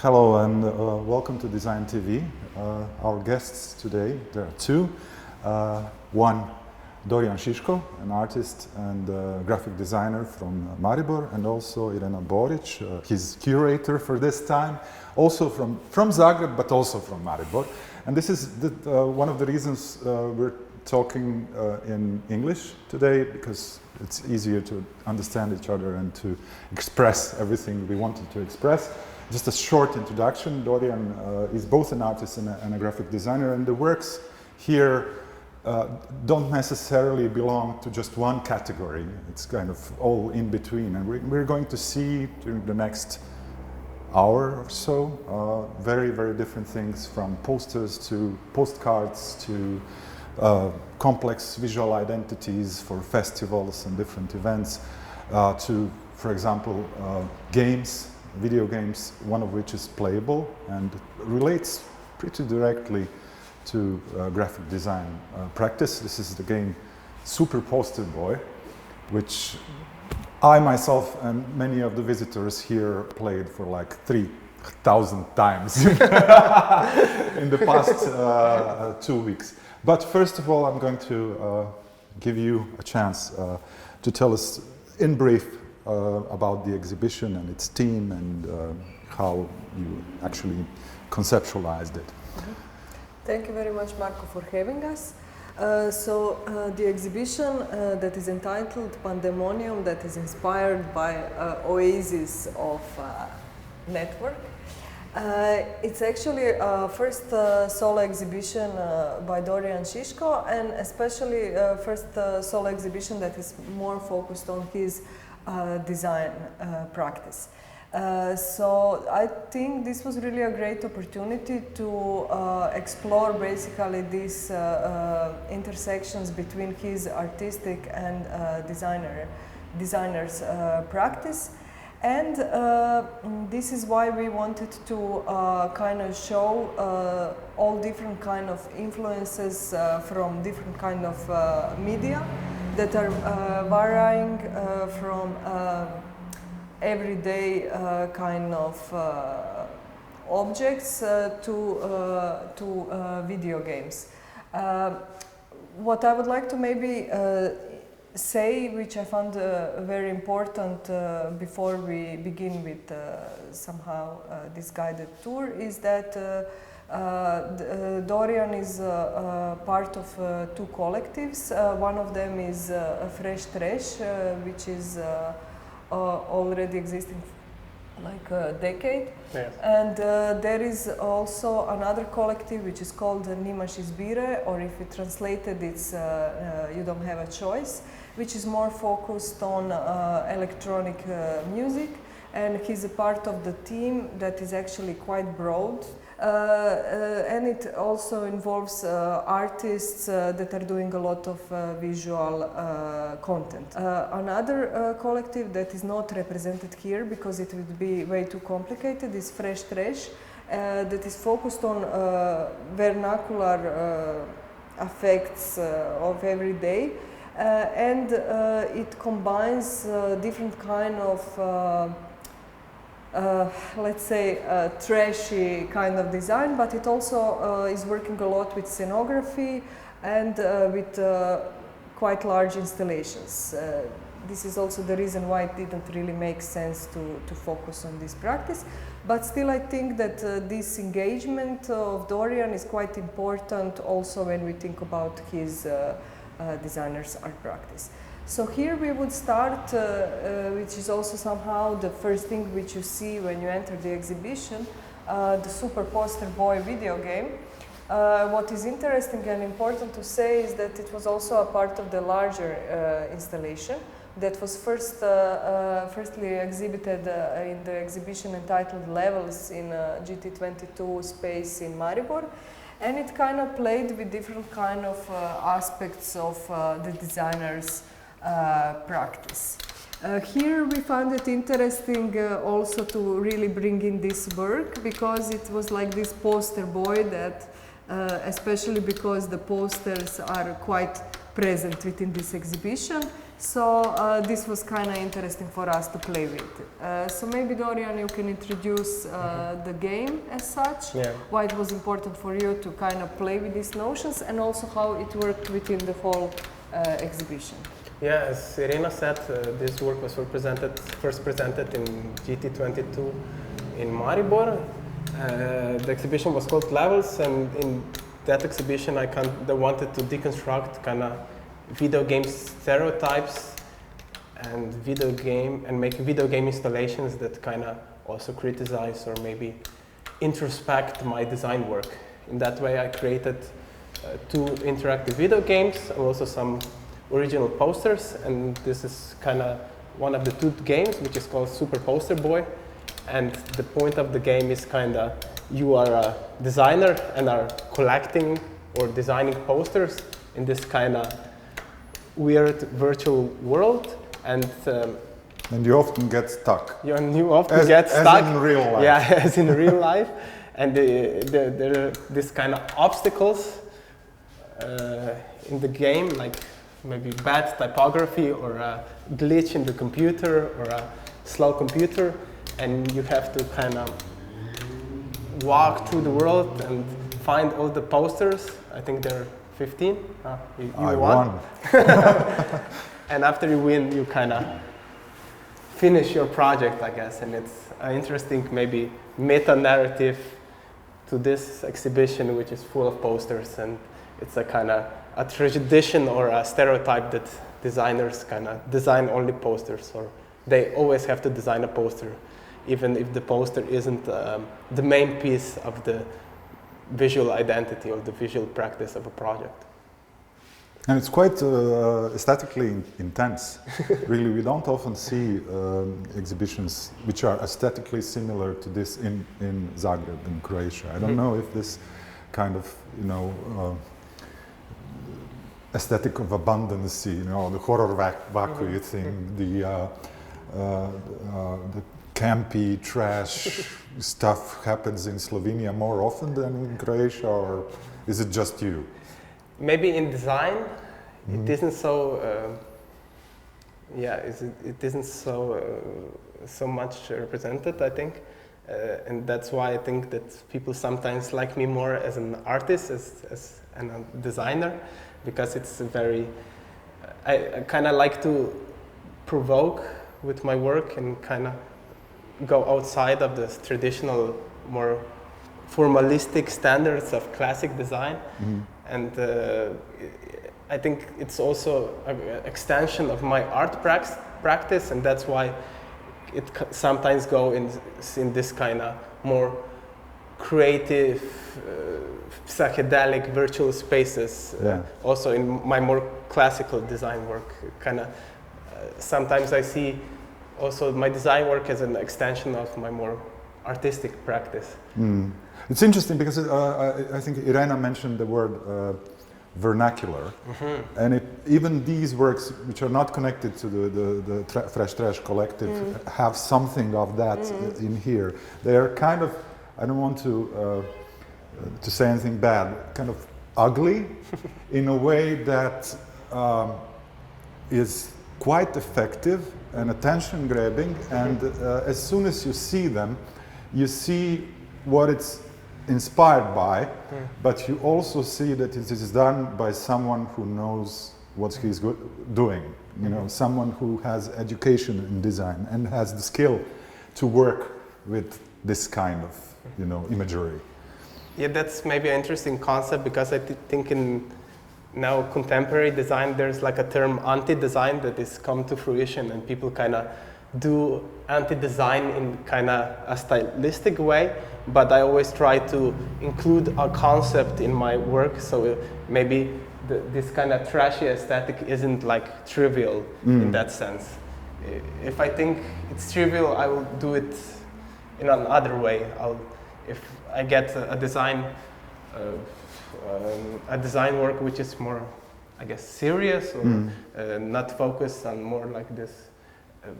Hello and welcome to Design TV. Our guests today, there are two. One, DORIJAN ŠIŠKO, an artist and graphic designer from Maribor, and also Irena Borić, his curator for this time, also from Zagreb, but also from Maribor. And this is one of the reasons we're talking in English today, because it's easier to understand each other and to express everything we wanted to express. Just a short introduction. Dorijan is both an artist and a graphic designer, and the works here don't necessarily belong to just one category. It's kind of all in between, and we're going to see during the next hour or so very, very different things, from posters to postcards to complex visual identities for festivals and different events, to, for example, games, video games, one of which is playable and relates pretty directly to graphic design practice. This is the game Super Poster Boy, which I myself and many of the visitors here played for like 3,000 times in the past 2 weeks. But first of all, I'm going to give you a chance to tell us in brief about the exhibition and its theme and how you actually conceptualized it. Thank you very much, Marko, for having us. The exhibition that is entitled Pandemonij, that is inspired by oasis of network. It's actually first solo exhibition by DORIJAN ŠIŠKO, and especially first solo exhibition that is more focused on his design practice. So I think this was really a great opportunity to explore basically these intersections between his artistic and designer's practice. And this is why we wanted to kind of show all different kind of influences from different kind of media that are varying from everyday kind of objects to video games. What I would like to maybe say, which I found very important before we begin with somehow this guided tour, is that Dorijan is part of two collectives. One of them is Fresh Trash, which is already existing like a decade. Yes. And there is also another collective which is called Nimaš izbire, or if you translate it, it's You Don't Have a Choice, which is more focused on electronic music, and he's a part of the team that is actually quite broad. And it also involves artists that are doing a lot of visual content. Another collective that is not represented here because it would be way too complicated is Fresh Trash, that is focused on vernacular effects of every day, and it combines different kind of let's say trashy kind of design, but it also is working a lot with scenography and with quite large installations. This is also the reason why it didn't really make sense to focus on this practice. But still, I think that this engagement of Dorijan is quite important also when we think about his designer's art practice. So here we would start, which is also somehow the first thing which you see when you enter the exhibition, the Super Poster Boy video game. What is interesting and important to say is that it was also a part of the larger installation that was firstly exhibited in the exhibition entitled Levels in GT22 space in Maribor. And it kind of played with different kind of aspects of the designer's practice. Here we found it interesting also to really bring in this work, because it was like this poster boy that, especially because the posters are quite present within this exhibition, So this was kind of interesting for us to play with. So maybe Dorijan, you can introduce the game as such, why it was important for you to kind of play with these notions, and also how it worked within the whole exhibition. Yeah, as Irena said, this work was first presented in GT22 in Maribor. The exhibition was called Levels, and in that exhibition I wanted to deconstruct kind of video game stereotypes and make video game installations that kind of also criticize or maybe introspect my design work. In that way I created 2 interactive video games and also some original posters, and this is kind of one of the 2 games, which is called Super Poster Boy. And the point of the game is kind of you are a designer and are collecting or designing posters in this kind of weird virtual world, and you often get stuck. You often get stuck. As in real life. Yeah, as in real life. And there are these kind of obstacles in the game, like maybe bad typography or a glitch in the computer or a slow computer, and you have to kind of walk through the world and find all the posters. I think there are 15. You won. And after you win, you kind of finish your project, I guess. And it's an interesting, maybe meta-narrative to this exhibition, which is full of posters. And it's a kind of a tradition or a stereotype that designers kind of design only posters, or they always have to design a poster, even if the poster isn't the main piece of the visual identity or the visual practice of a project. And it's quite aesthetically intense. Really, we don't often see exhibitions which are aesthetically similar to this in Zagreb, in Croatia. I don't know if this kind of, aesthetic of abundance, the horror vacuum thing, the campy trash stuff happens in Slovenia more often than in Croatia, or is it just you? Maybe in design, it isn't so. It isn't so much represented, I think, and that's why I think that people sometimes like me more as an artist, as a designer, because it's very. I kind of like to provoke with my work and kind of go outside of the traditional, more formalistic standards of classic design. And I think it's also an extension of my art practice, and that's why it sometimes go in this kind of more creative, psychedelic virtual spaces. Also in my more classical design work, kind of sometimes I see also my design work as an extension of my more artistic practice. It's interesting because I think Irena mentioned the word vernacular, and even these works, which are not connected to the Fresh Trash collective, have something of that in here. They are kind of, I don't want to say anything bad, kind of ugly in a way that is quite effective and attention-grabbing, and as soon as you see them, you see what it's inspired by, but you also see that it is done by someone who knows what he's doing, someone who has education in design and has the skill to work with this kind of, imagery. Yeah, that's maybe an interesting concept, because I think in now contemporary design, there's like a term anti-design that is come to fruition, and people kind of do anti-design in kind of a stylistic way, but I always try to include a concept in my work, so maybe this kind of trashy aesthetic isn't like trivial in that sense. If I think it's trivial, I will do it in another way. If I get a design work which is more, I guess, serious or not focused on more like this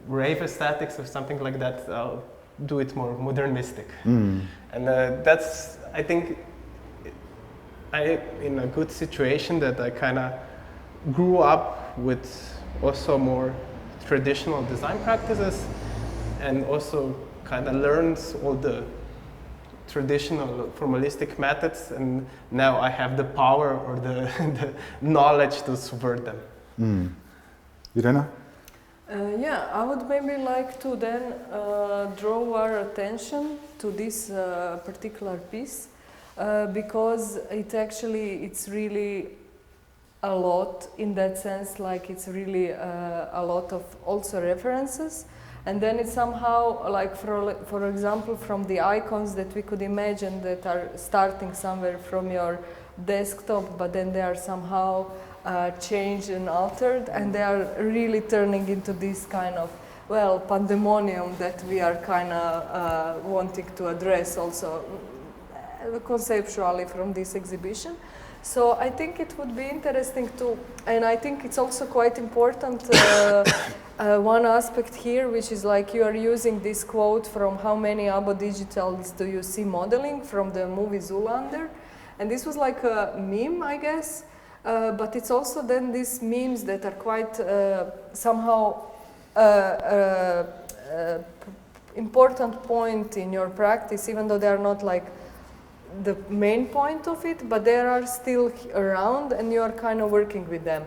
rave aesthetics or something like that, I'll do it more modernistic. And that's, I think, in a good situation that I kind of grew up with also more traditional design practices, and also kind of learns all the traditional formalistic methods, and now I have the power or the, the knowledge to subvert them. Irena? Yeah, I would maybe like to then draw our attention to this particular piece because it's really a lot in that sense, like it's really a lot of also references. And then it's somehow like, for example, from the icons that we could imagine that are starting somewhere from your desktop, but then they are somehow changed and altered, and they are really turning into this kind of, well, pandemonium that we are kind of wanting to address also conceptually from this exhibition. So I think it would be interesting to, and I think it's also quite important, one aspect here, which is like you are using this quote from How Many Abo Digitals Do You See Modeling from the movie Zoolander. And this was like a meme, I guess, but it's also then these memes that are quite somehow important point in your practice, even though they are not like the main point of it, but they are still around and you are kind of working with them.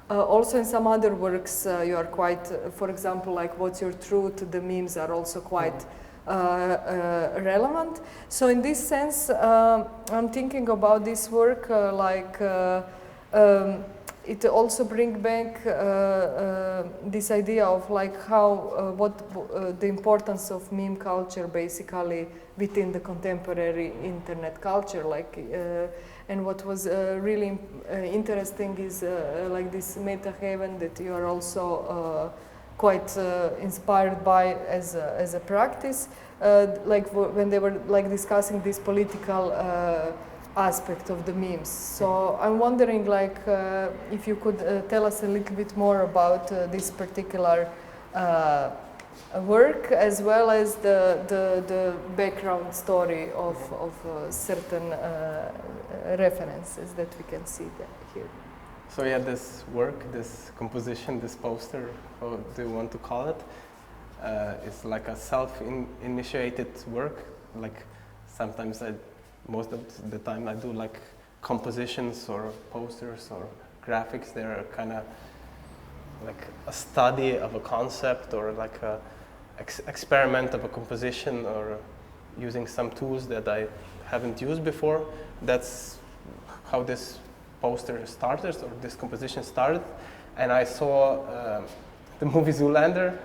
Also in some other works you are quite, for example, like What's Your Truth, the memes are also quite relevant. So in this sense, I'm thinking about this work it also brings back this idea of like how, the importance of meme culture basically within the contemporary internet culture, like, and what was really interesting is like this meta haven that you are also quite inspired by as a practice, like when they were like discussing this political aspect of the memes. So I'm wondering, like, if you could tell us a little bit more about this particular work, as well as the background story of certain references that we can see here. So yeah, this work, this composition, this poster, how do you want to call it? It's like a self-initiated work. Like sometimes most of the time I do like compositions or posters or graphics. They're kind of like a study of a concept or like a experiment of a composition or using some tools that I haven't used before. That's how this poster started, or this composition started. And I saw the movie Zoolander,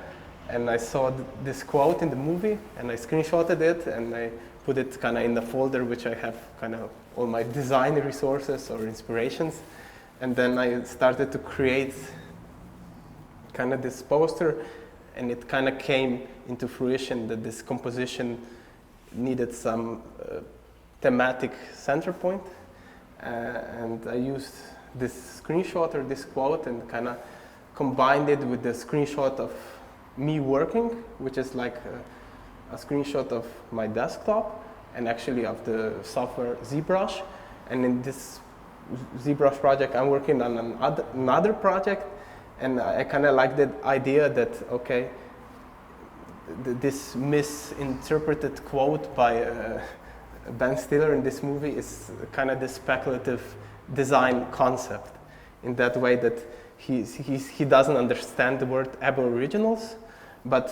and I saw this quote in the movie, and I screenshotted it, and I put it kind of in the folder which I have kind of all my design resources or inspirations. And then I started to create kind of this poster, and it kind of came into fruition that this composition needed some thematic center point. And I used this screenshot or this quote and kind of combined it with the screenshot of me working, which is like a screenshot of my desktop and actually of the software ZBrush. And in this ZBrush project, I'm working on another project, and I kind of like the idea that, okay, this misinterpreted quote by Ben Stiller in this movie is kind of this speculative design concept, in that way that he doesn't understand the word Aboriginals, but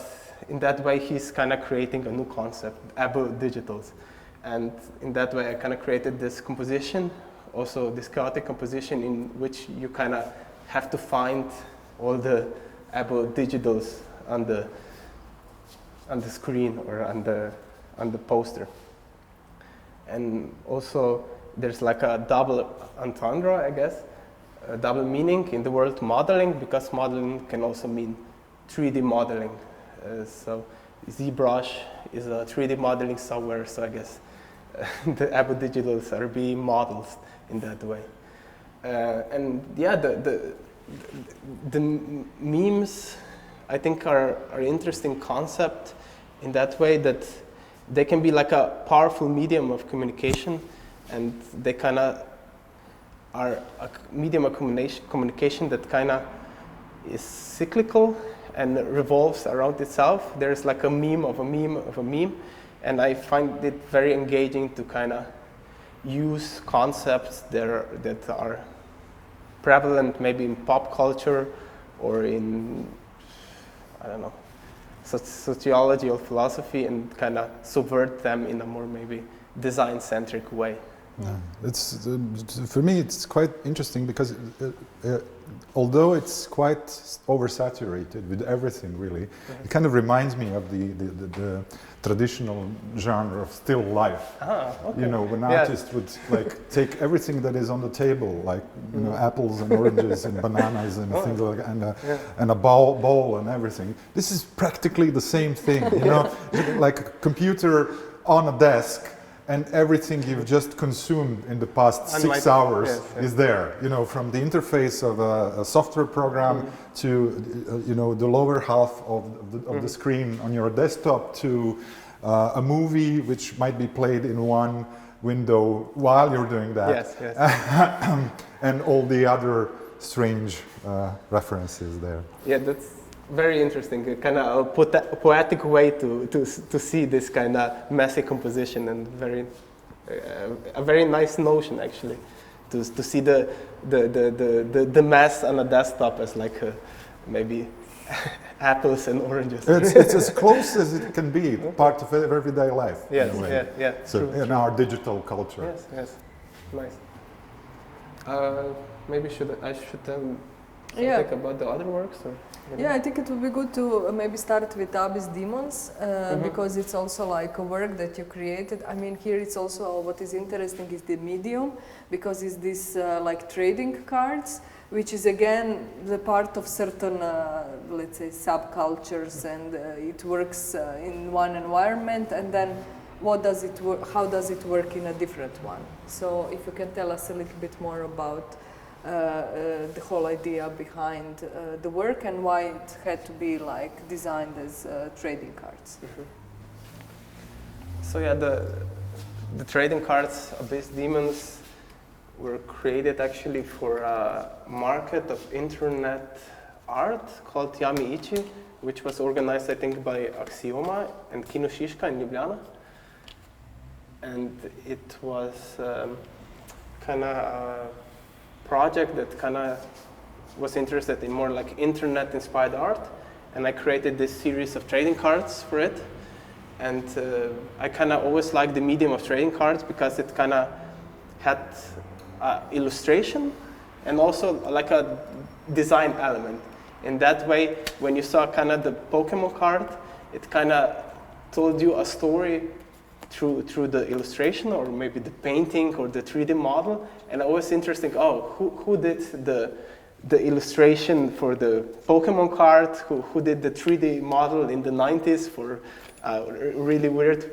in that way he's kind of creating a new concept, Abo-digitals. And in that way I kind of created this composition, also this chaotic composition in which you kind of have to find all the Abo-digitals on the screen or on the poster. And also there's like a double entendre, I guess, a double meaning in the word modeling, because modeling can also mean 3D modeling. So ZBrush is a 3D modeling software, so I guess the Abo-digitals are being modeled in that way. And yeah, the memes, I think, are an interesting concept in that way that they can be like a powerful medium of communication, and they kind of are a medium of communication that kind of is cyclical and revolves around itself. There's like a meme of a meme of a meme, and I find it very engaging to kind of use concepts that are prevalent maybe in pop culture or in, I don't know, sociology or philosophy, and kind of subvert them in a more maybe design-centric way. Yeah. It's for me it's quite interesting because although it's quite oversaturated with everything really, it kind of reminds me of the traditional genre of still life. Okay. You know, when artists would like take everything that is on the table, like you know, apples and oranges and bananas and things like that, and a bowl and everything. This is practically the same thing, you know, like a computer on a desk. And everything you've just consumed in the past 6 hours is there. You know, from the interface of a software program to, you know, the lower half of the screen on your desktop to a movie which might be played in one window while you're doing that. And all the other strange references there. Yeah, that's very interesting. A kind of poetic way to see this kind of messy composition, and a very nice notion actually, to see the mess on a desktop as like maybe apples and oranges. It's as close as it can be, part of everyday life. Yes, in a way. yeah. So true, in our digital culture. Yes, nice. Maybe I should think about the other works, or? Yeah, I think it would be good to maybe start with Abyss Demons, because it's also like a work that you created. I mean, here it's also what is interesting is the medium, because it's this like trading cards, which is again the part of certain, let's say, subcultures, and it works in one environment, and then how does it work in a different one? So if you can tell us a little bit more about the whole idea behind the work and why it had to be like designed as trading cards. So yeah, the trading cards, Abyss Demons, were created actually for a market of internet art called Yami Ichi, which was organized I think by Axioma and Kino Šiška in Ljubljana. And it was kind of a project that kind of was interested in more like internet-inspired art, and I created this series of trading cards for it. And I kind of always liked the medium of trading cards because it kind of had illustration and also like a design element. In that way, when you saw kind of the Pokemon card, it kind of told you a story through the illustration, or maybe the painting or the 3D model. And it was interesting, who did the illustration for the Pokemon card, who did the 3D model in the 90s for a really weird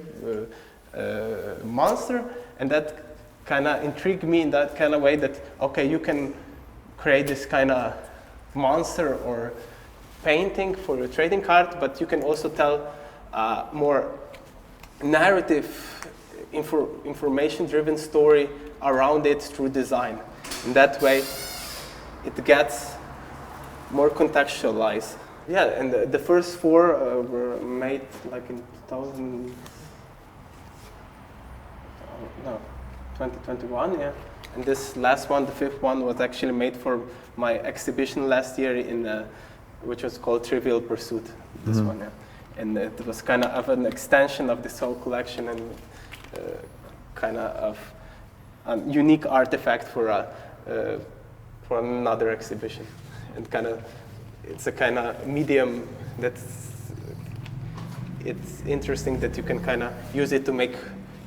monster. And that kind of intrigued me in that kind of way that, okay, you can create this kind of monster or painting for your trading card, but you can also tell more narrative, information-driven story around it through design. In that way, it gets more contextualized. Yeah, and the first four were made like in 2021, yeah. And this last one, the fifth one, was actually made for my exhibition last year which was called Trivial Pursuit, this one, yeah. And it was kind of an extension of this whole collection, and kind of a unique artifact for another exhibition. And it's a kind of medium it's interesting that you can kind of use it to make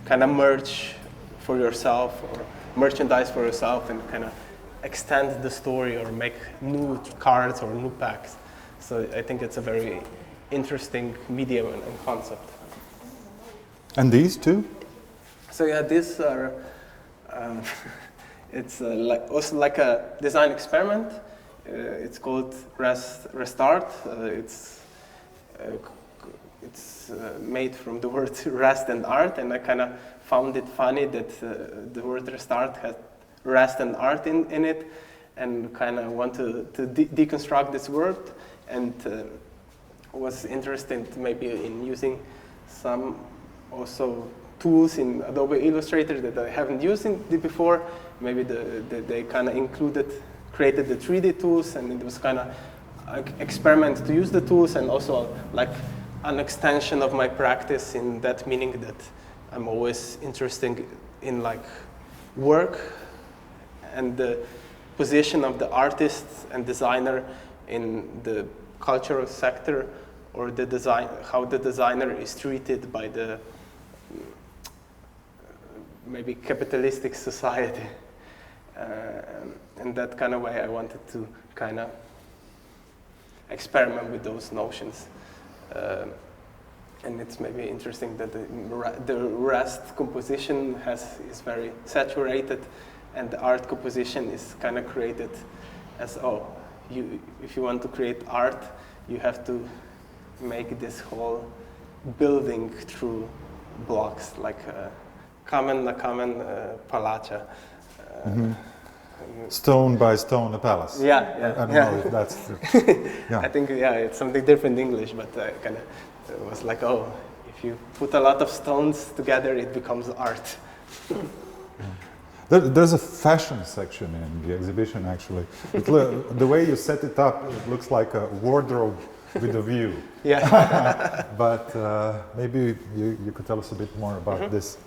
kind of merch for yourself or merchandise for yourself, and kind of extend the story or make new cards or new packs. So I think it's a very interesting medium and concept. And these two? So yeah, these are, it's also like a design experiment. It's called Restart. It's made from the word rest and art, and I kind of found it funny that the word restart had rest and art in it. and kind of want to deconstruct this world, and was interested maybe in using some also tools in Adobe Illustrator that I haven't used before. Maybe they kind of created the 3D tools, and it was kind of an experiment to use the tools, and also like an extension of my practice, in that meaning that I'm always interested in like work and the position of the artist and designer in the cultural sector, or the design, how the designer is treated by the maybe capitalistic society. In that kind of way, I wanted to kind of experiment with those notions. And it's maybe interesting that the rest composition is very saturated, and the art composition is kind of created as, if you want to create art, you have to make this whole building through blocks, like kamen na kamen palača. Stone by stone, a palace. Yeah. I don't know if that's true. Yeah. I think, it's something different in English, but kind of was like, if you put a lot of stones together, it becomes art. There's a fashion section in the exhibition, actually. The way you set it up, it looks like a wardrobe with a view. Yeah. But maybe you could tell us a bit more about this.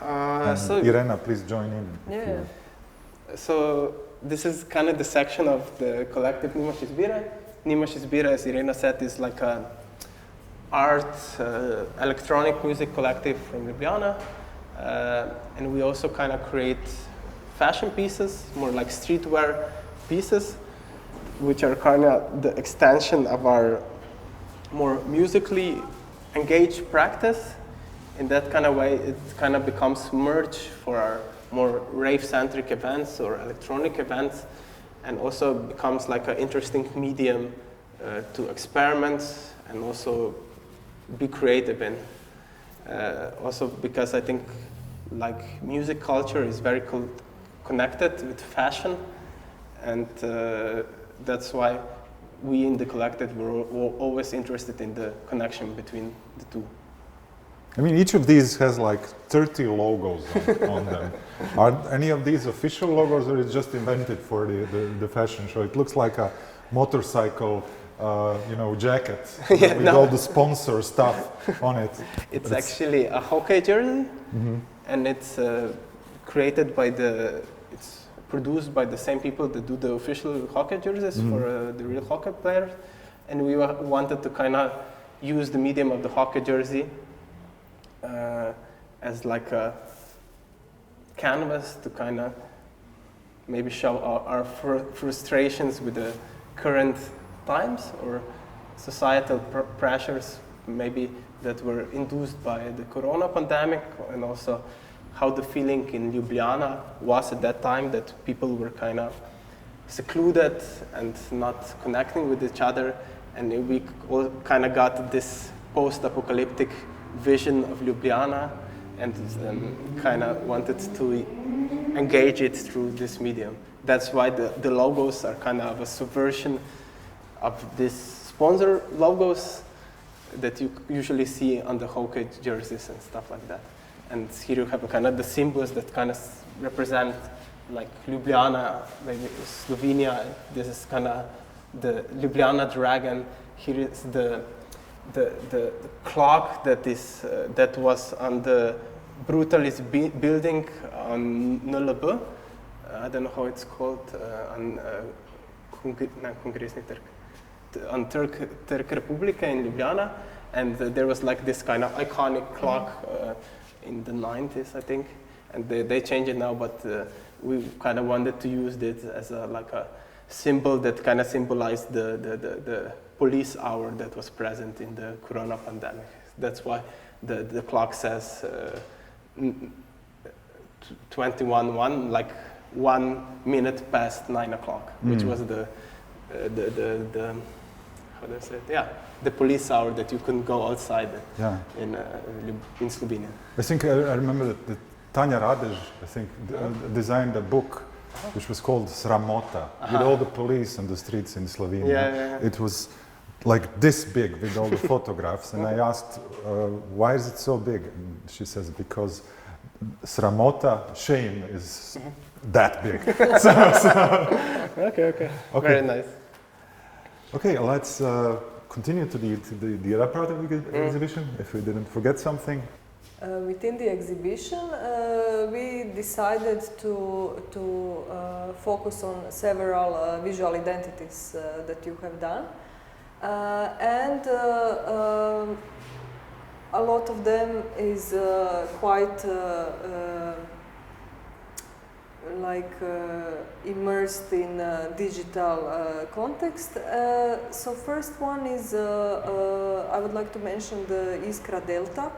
So Irena, please join in. Yeah. So this is kind of the section of the collective Nimaš Izbira. Nimaš Izbira, as Irena said, is like an art, electronic music collective from Ljubljana. And we also kind of create fashion pieces, more like streetwear pieces, which are kind of the extension of our more musically engaged practice. In that kind of way, it kind of becomes merge for our more rave-centric events or electronic events, and also becomes like an interesting medium to experiment and also be creative in. Also because I think like music culture is very connected with fashion, and that's why we in the collective were always interested in the connection between the two. I mean, each of these has like 30 logos on them. Are any of these official logos, or is just invented for the fashion show? It looks like a motorcycle, jacket with all the sponsor stuff on it. It's actually a hockey jersey, and it's created by it's produced by the same people that do the official hockey jerseys for the real hockey players. And we wanted to kind of use the medium of the hockey jersey as like a canvas to kind of maybe show our frustrations with the current times or societal pressures maybe that were induced by the corona pandemic, and also how the feeling in Ljubljana was at that time, that people were kind of secluded and not connecting with each other, and we all kind of got this post-apocalyptic vision of Ljubljana, and kind of wanted to engage it through this medium. That's why the logos are kind of a subversion of these sponsor logos that you usually see on the hockey jerseys and stuff like that. And here you have kind of the symbols that kind of represent like Ljubljana, maybe Slovenia. This is kind of the Ljubljana dragon. Here is the clock that was on the Brutalist building on NLB. I don't know how it's called, on Trg Republike in Ljubljana. And there was like this kind of iconic clock in the 90s, I think. And they changed it now, but we kind of wanted to use it as like a symbol that kind of symbolized the police hour that was present in the corona pandemic. That's why the clock says 21:1, like 1 minute past 9 o'clock, which was the how do I say it? Yeah, the police hour that you couldn't go outside in Slovenia. I think I remember that Tanja Radež, I think, designed a book which was called Sramota, with all the police on the streets in Slovenia. It was like this big with all the photographs, and I asked, why is it so big? And she says, because Sramota, shame, is that big. Okay. Very nice. Okay, let's continue to the other part of the exhibition, if we didn't forget something. Within the exhibition, we decided to focus on several visual identities that you have done. And a lot of them is quite immersed in digital context. So first one is, I would like to mention the Iskra Delta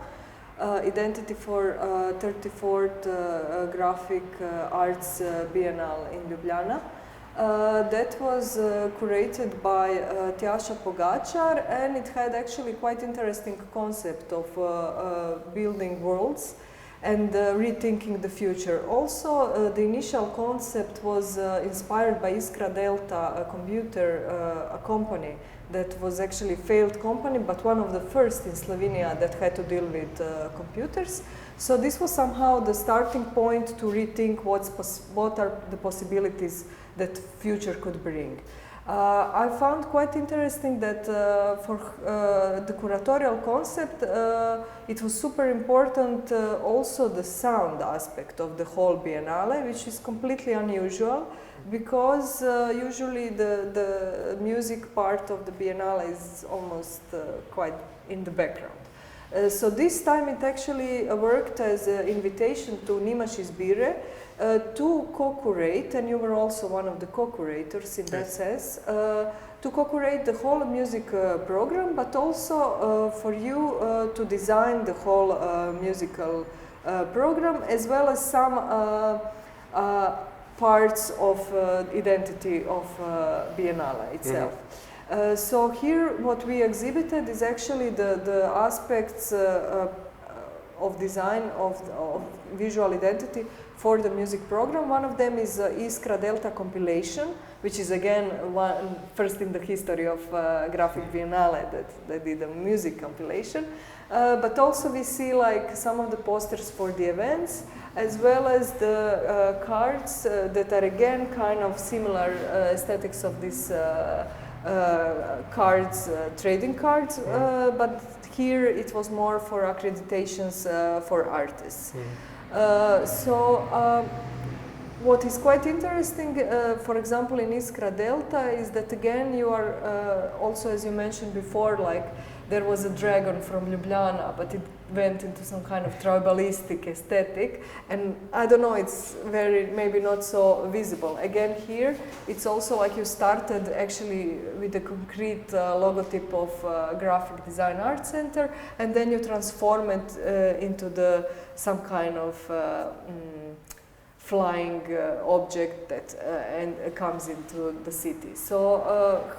identity for 34th Graphic Arts Biennale in Ljubljana. That was curated by Tjaša Pogačar, and it had actually quite interesting concept of building worlds and rethinking the future. Also, the initial concept was inspired by Iskra Delta, a computer company that was actually a failed company, but one of the first in Slovenia that had to deal with computers. So this was somehow the starting point to rethink what are the possibilities that future could bring. I found quite interesting that for the curatorial concept, it was super important also the sound aspect of the whole Biennale, which is completely unusual, because usually the music part of the Biennale is almost quite in the background. So this time it actually worked as an invitation to Nimaš Izbire to co-curate, and you were also one of the co-curators in that sense, to co-curate the whole music program, but also for you to design the whole musical program, as well as some parts of identity of Biennale itself. So here what we exhibited is actually the aspects of design of visual identity for the music program. One of them is Iskra Delta compilation, which is again first in the history of Graphic Biennale that did a music compilation. But also we see like some of the posters for the events, as well as the cards that are again kind of similar aesthetics of these cards, trading cards, but here it was more for accreditations for artists. What is quite interesting, for example, in Iskra Delta, is that again you are also, as you mentioned before, like there was a dragon from Ljubljana, but it went into some kind of tribalistic aesthetic, and I don't know, it's very maybe not so visible. Again here, it's also like you started actually with the concrete logotype of Graphic Design Art Center, and then you transform it into some kind of flying object that comes into the city. So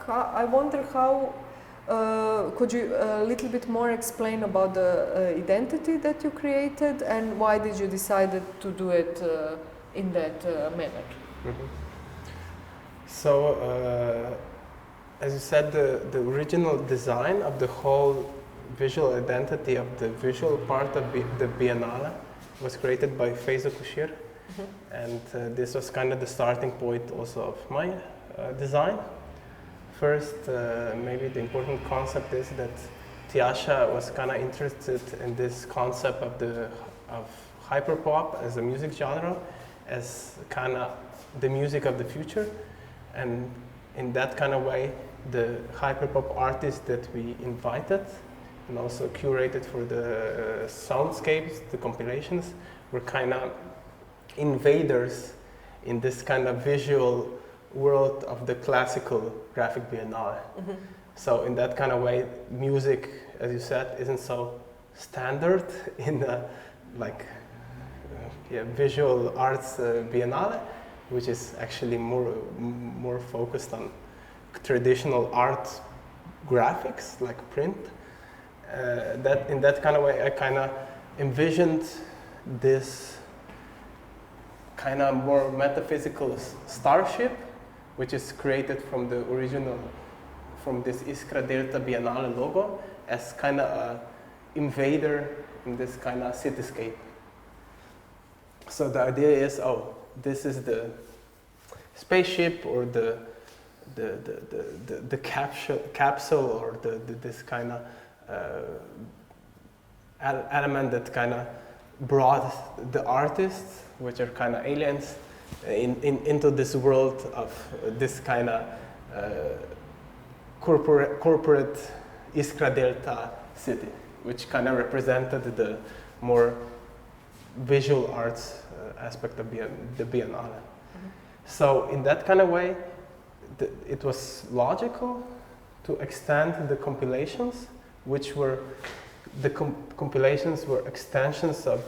I wonder how could you a little bit more explain about the identity that you created, and why did you decide to do it in that manner? So, as you said, the original design of the whole visual identity of the visual part of the Biennale was created by Feyzo Kushir. And this was kind of the starting point also of my design. First, maybe the important concept is that Tjaša was kind of interested in this concept of hyperpop as a music genre, as kind of the music of the future. And in that kind of way, the hyperpop artists that we invited and also curated for the soundscapes, the compilations, were kind of invaders in this kind of visual world of the classical Graphic Biennale. So in that kind of way, music, as you said, isn't so standard in the visual arts Biennale, which is actually more focused on traditional art graphics, like print. That in that kind of way, I kind of envisioned this kind of more metaphysical starship, which is created from the original, from this Iskra Delta Biennale logo, as kind of an invader in this kind of cityscape. So the idea is, oh, this is the spaceship or the capsule or this kind of element that kind of brought the artists, which are kind of aliens, into this world of this kind of corporate Iskra Delta city, which kind of represented the more visual arts aspect of the Biennale. Mm-hmm. So in that kind of way, it was logical to extend the compilations, which were, the compilations were extensions of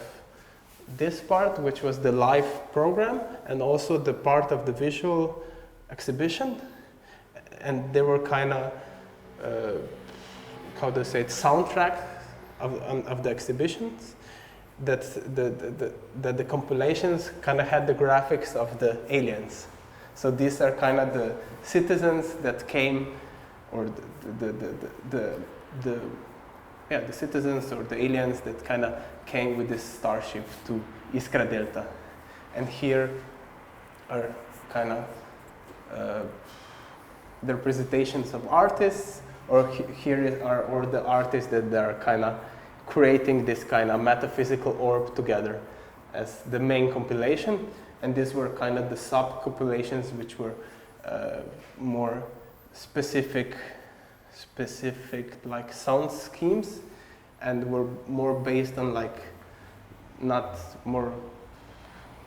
this part, which was the live program, and also the part of the visual exhibition. And they were kind of, how do you say it, soundtrack of the exhibitions. That the compilations kind of had the graphics of the aliens. So these are kind of the citizens that came, or the citizens or the aliens that kind of came with this starship to Iskra Delta. And here are kind of the representations of artists, or here are all the artists that are kind of creating this kind of metaphysical orb together as the main compilation. And these were kind of the sub-compilations, which were more specific like sound schemes, and were more based on like, not more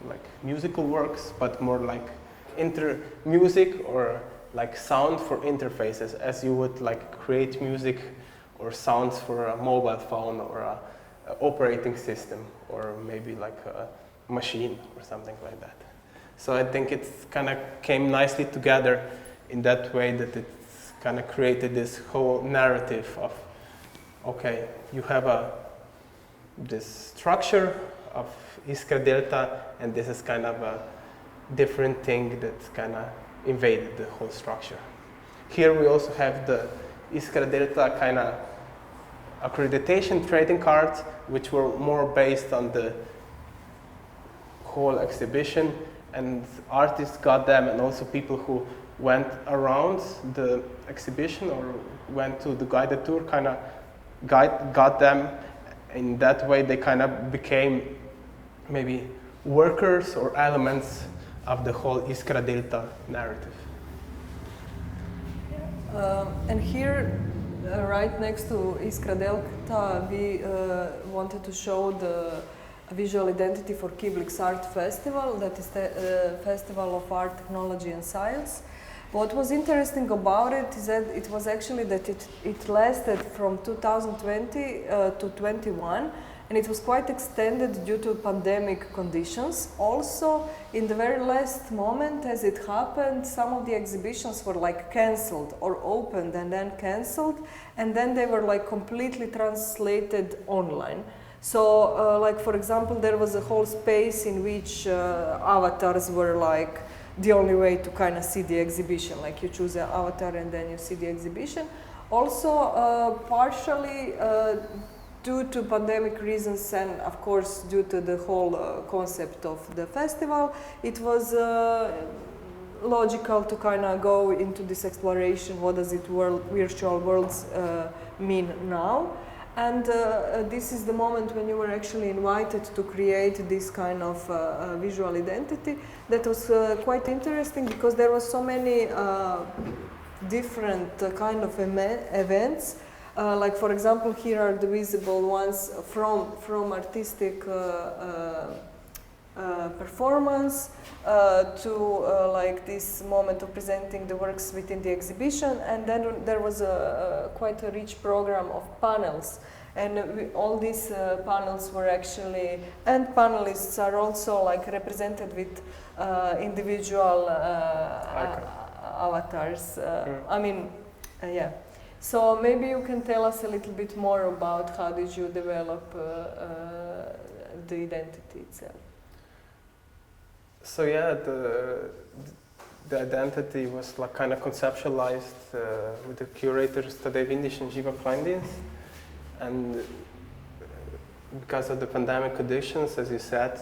like musical works, but more like music or like sound for interfaces, as you would like create music or sounds for a mobile phone or a operating system, or maybe like a machine or something like that. So I think it kind of came nicely together in that way, that it's kind of created this whole narrative of, okay, you have this structure of Iskra Delta, and this is kind of a different thing that's kind of invaded the whole structure. Here we also have the Iskra Delta kind of accreditation trading cards, which were more based on the whole exhibition, and artists got them, and also people who went around the exhibition or went to the guided tour kind of got them. In that way they kind of became maybe workers or elements of the whole Iskra Delta narrative. And here, right next to Iskra Delta, we wanted to show the visual identity for Kiblix Art Festival, that is the Festival of Art, Technology and Science. What was interesting about it is that it was actually that it lasted from 2020 to 21, and it was quite extended due to pandemic conditions. Also, in the very last moment as it happened, some of the exhibitions were like cancelled or opened and then cancelled, and then they were like completely translated online. So, like for example, there was a whole space in which avatars were like the only way to kind of see the exhibition, like you choose an avatar and then you see the exhibition. Also, partially due to pandemic reasons, and of course due to the whole concept of the festival, it was logical to kind of go into this exploration. What does virtual worlds mean now? And this is the moment when you were actually invited to create this kind of visual identity. That was quite interesting, because there were so many different kind of events. Like for example, here are the visible ones from artistic performance to like this moment of presenting the works within the exhibition, and then there was quite a rich program of panels, and all these panels were actually, and panelists are also like represented with individual avatars. I mean, yeah. So maybe you can tell us a little bit more about how did you develop the identity itself. So yeah, the identity was like kind of conceptualized with the curators Tadej Vindiš and Živa Kleindins, and because of the pandemic conditions, as you said,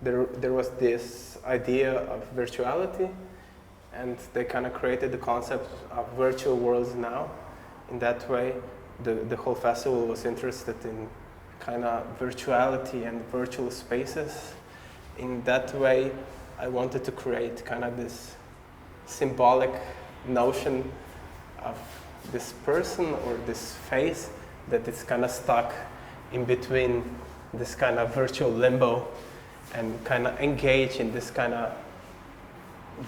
there was this idea of virtuality, and they kind of created the concept of virtual worlds now. In that way, the whole festival was interested in kind of virtuality and virtual spaces. In that way, I wanted to create kind of this symbolic notion of this person or this face that is kind of stuck in between this kind of virtual limbo and kind of engage in this kind of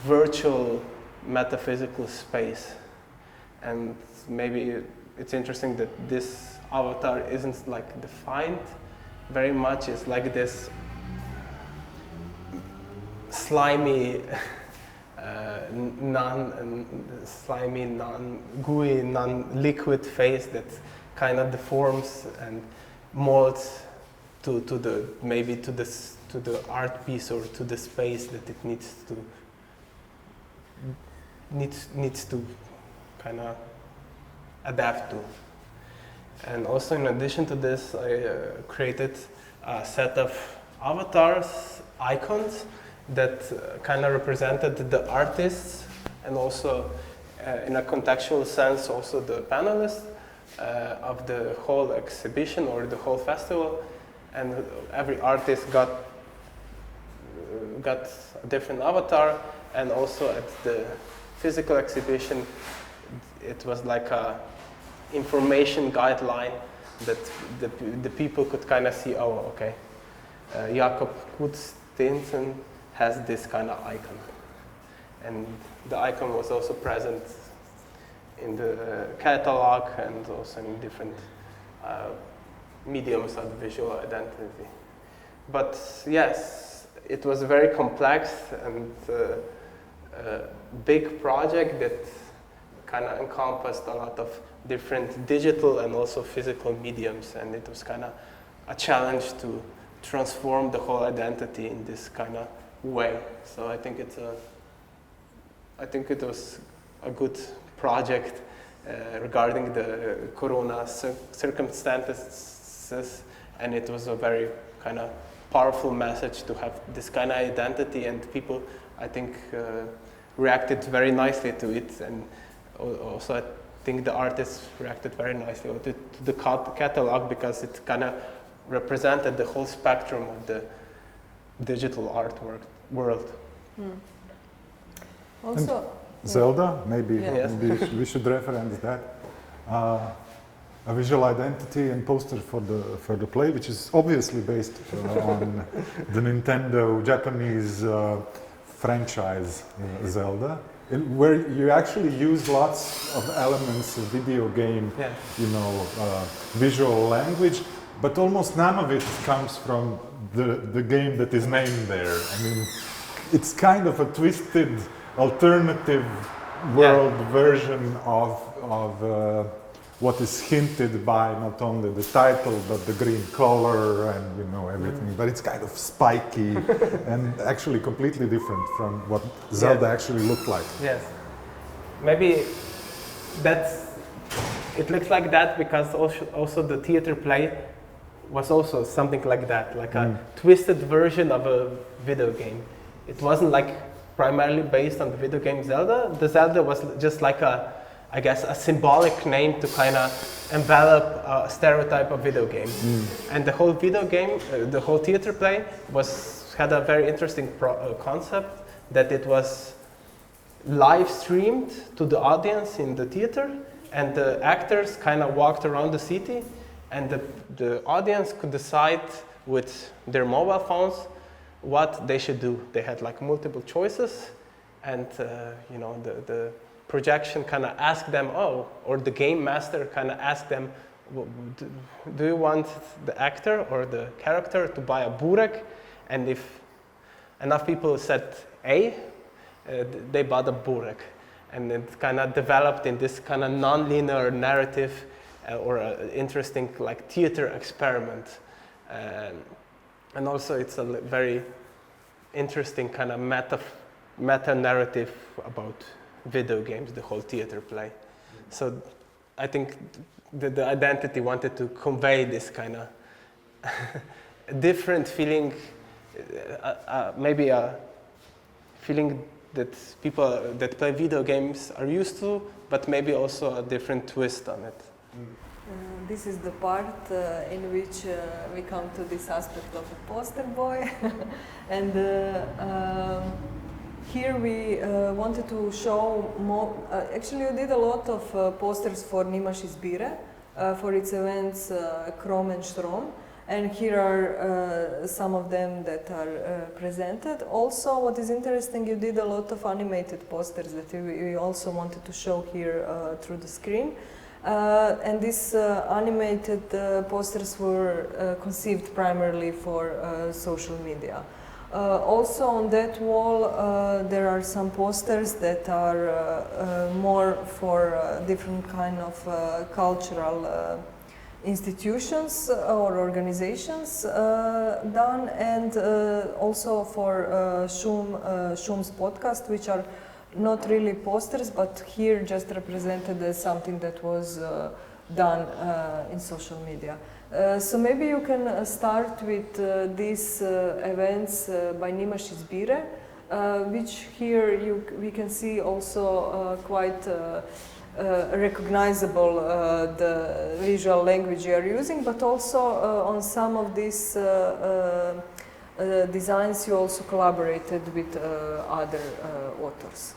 virtual metaphysical space. And maybe it's interesting that this avatar isn't like defined very much. It's like this slimy, non-gooey, non-liquid face that kind of deforms and molds to the art piece or to the space that it needs to kind of adapt to. And also, in addition to this, I created a set of avatars, icons, that kind of represented the artists and also, in a contextual sense, also the panelists of the whole exhibition or the whole festival. And every artist got a different avatar, and also at the physical exhibition, it was like a information guideline that the people could kind of see, oh, okay, Jakob Kustosica has this kind of icon. And the icon was also present in the catalog and also in different mediums of visual identity. But yes, it was a very complex and big project that kind of encompassed a lot of different digital and also physical mediums, and it was kind of a challenge to transform the whole identity in this kind of way. So I think it was a good project regarding the corona circumstances, and it was a very kind of powerful message to have this kind of identity, and people, I think, reacted very nicely to it, and also I think the artists reacted very nicely to the catalog, because it kind of represented the whole spectrum of the digital artwork world. Also, and Zelda, maybe, yes. maybe we should reference that. A visual identity and poster for the play, which is obviously based on the Nintendo Japanese franchise Zelda, where you actually use lots of elements of video game, visual language, but almost none of it comes from the game that is named there. I mean, it's kind of a twisted, alternative world version of what is hinted by not only the title but the green color and everything. But it's kind of spiky and actually completely different from what Zelda actually looked like. Yes, maybe it looks like that because also the theater play was also something like that, like a twisted version of a video game. It wasn't like primarily based on the video game Zelda. The Zelda was just like a symbolic name to kind of envelop a stereotype of video game. And the whole video game, the whole theater play had a very interesting concept, that it was live streamed to the audience in the theater, and the actors kind of walked around the city, and the audience could decide with their mobile phones what they should do. They had like multiple choices, and the projection kind of asked them, or the game master kind of asked them, do you want the actor or the character to buy a burek? And if enough people said A, they bought a burek. And it kind of developed in this kind of non-linear narrative or an interesting like theater experiment. And also it's a very interesting kind of meta narrative about video games, the whole theater play. So I think the identity wanted to convey this kind of different feeling, maybe a feeling that people that play video games are used to, but maybe also a different twist on it. This is the part in which we come to this aspect of a poster boy. And here we wanted to show more. Actually, you did a lot of posters for Nimaš Izbire, for its events Krom and Štrom. And here are some of them that are presented. Also, what is interesting, you did a lot of animated posters that we also wanted to show here through the screen. And these animated posters were conceived primarily for social media. Also on that wall there are some posters that are more for different kind of cultural institutions or organizations done, and also for Šum's podcast, which are not really posters, but here just represented as something that was done in social media. So maybe you can start with these events by Nimaš Izbire, which here we can see also quite recognizable the visual language you are using, but also on some of these designs you also collaborated with other authors.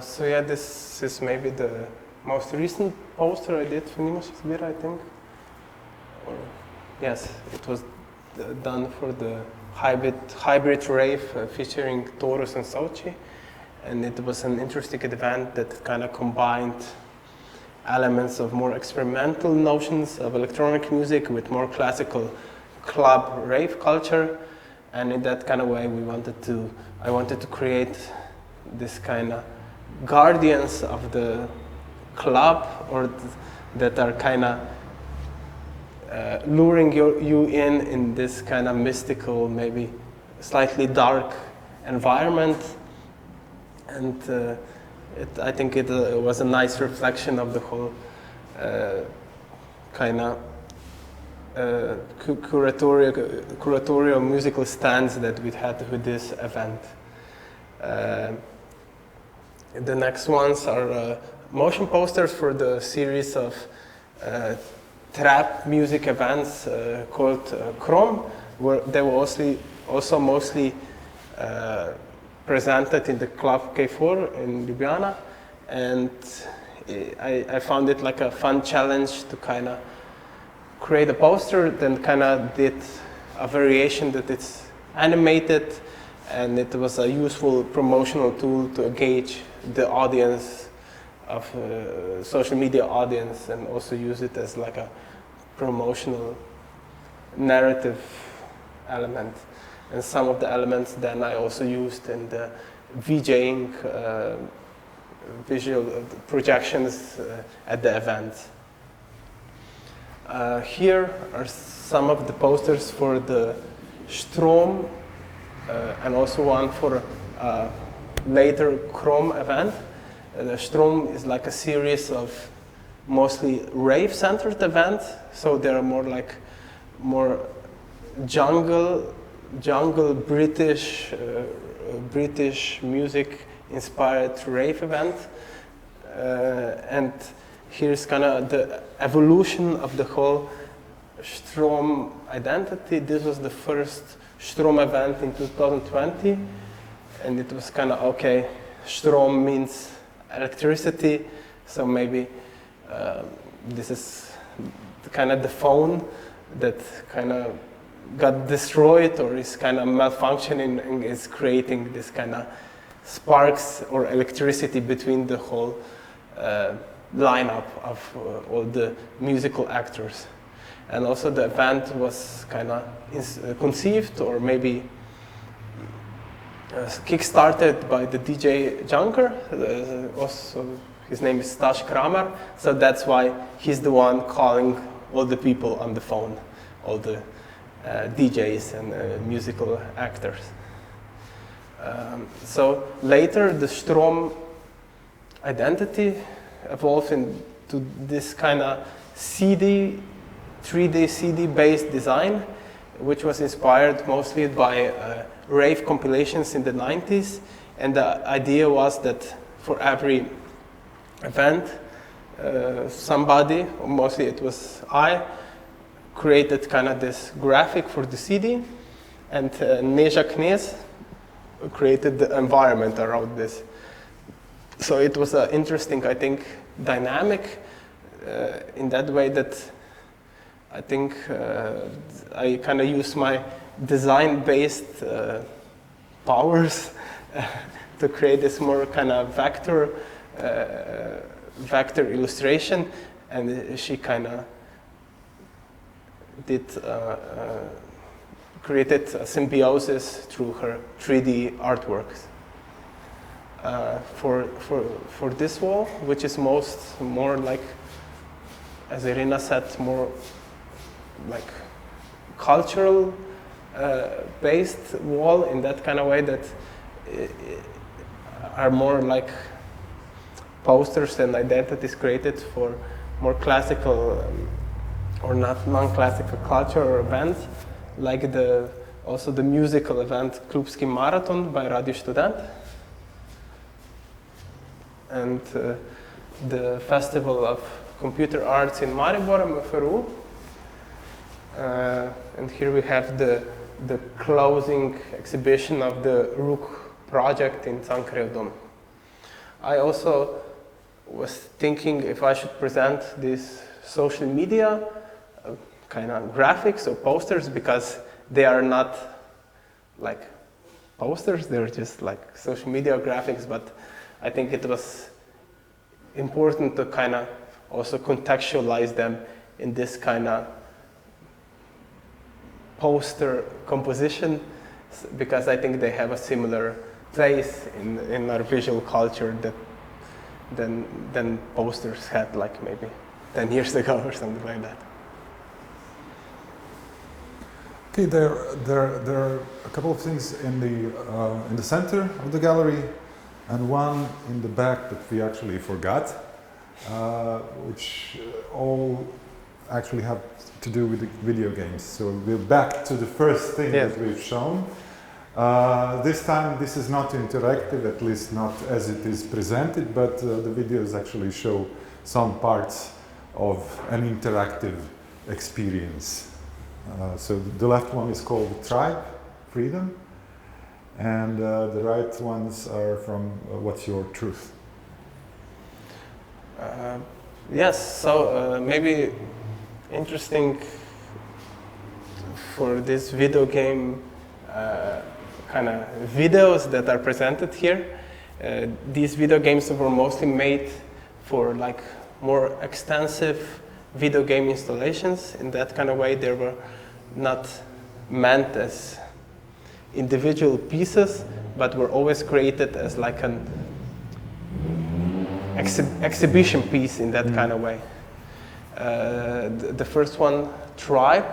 So yeah, this is maybe the most recent poster I did for Nimaš Izbire, I think. Or, yes, it was done for the hybrid rave featuring Taurus and Sochi. And it was an interesting event that kind of combined elements of more experimental notions of electronic music with more classical club rave culture. And in that kind of way, I wanted to create this kind of guardians of the club, or that are kind of luring you in this kind of mystical, maybe slightly dark environment. And I think it was a nice reflection of the whole kind of curatorial musical stance that we had with this event. The next ones are motion posters for the series of trap music events called Krom, where they were also mostly presented in the Club K4 in Ljubljana, and I found it like a fun challenge to kind of create a poster, then kind of did a variation that it's animated, and it was a useful promotional tool to engage the audience of social media audience, and also use it as like a promotional narrative element. And some of the elements then I also used in the VJing visual projections at the event. Here are some of the posters for the Štrom and also one for a later Krom event. The Štrom is like a series of mostly rave-centered events, so they are more jungle British music inspired rave event, and here's kind of the evolution of the whole Štrom identity. This was the first Štrom event in 2020, and it was kind of okay. Štrom means electricity, so maybe this is kind of the phone that kind of got destroyed or is kind of malfunctioning and is creating this kind of sparks or electricity between the whole lineup of all the musical actors. And also the event was kind of conceived or maybe kick-started by the DJ Junker. Also his name is Stash Kramer, so that's why he's the one calling all the people on the phone, all the DJs and musical actors. So later the Strom identity evolved into this kind of 3D CD based design, which was inspired mostly by rave compilations in the 90s. And the idea was that for every event, somebody, or mostly it was I, created kind of this graphic for the CD, and Neža Knez created the environment around this. So it was an interesting, I think, dynamic in that way that I think I kind of use my design-based powers to create this more kind of vector illustration, and she kind of created a symbiosis through her 3D artworks. For this wall, which is more like, as Irena said, more like cultural based wall in that kind of way that are more like posters and identities created for more classical or not non-classical culture or events, like also the musical event Klubski Marathon by Radio Student, and the Festival of Computer Arts in Maribor, MFRU. And here we have the closing exhibition of the RUK project in Cankarev Dom. I also was thinking if I should present these social media kind of graphics or posters, because they are not like posters, they're just like social media graphics, but I think it was important to kind of also contextualize them in this kind of poster composition, because I think they have a similar place in our visual culture than posters had like maybe 10 years ago or something like that. Okay, there are a couple of things in the center of the gallery, and one in the back that we actually forgot, which all actually have to do with the video games. So we're back to the first thing that we've shown. This time this is not interactive, at least not as it is presented, but the videos actually show some parts of an interactive experience. So the left one is called Tribe, Freedom, and the right ones are from What's Your Truth? Yes, so maybe interesting for this video game kind of videos that are presented here. These video games were mostly made for like more extensive video game installations. In that kind of way, they were not meant as individual pieces, but were always created as like an exhibition piece in that kind of way. The first one, Tribe,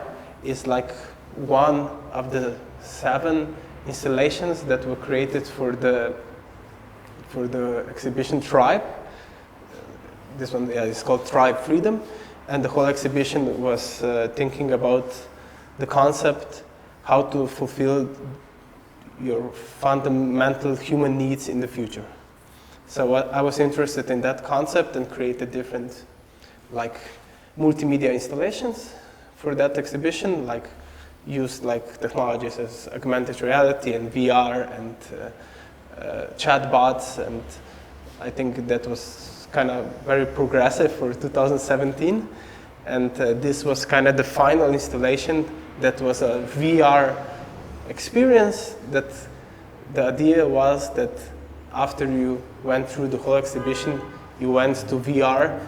is like one of the 7 installations that were created for the exhibition Tribe. This one is called Tribe Freedom, and the whole exhibition was thinking about the concept how to fulfill your fundamental human needs in the future. So I was interested in that concept and created different like multimedia installations for that exhibition, like used like technologies as augmented reality and VR and chatbots, and I think that was kind of very progressive for 2017. And this was kind of the final installation that was a VR experience. That the idea was that after you went through the whole exhibition, you went to VR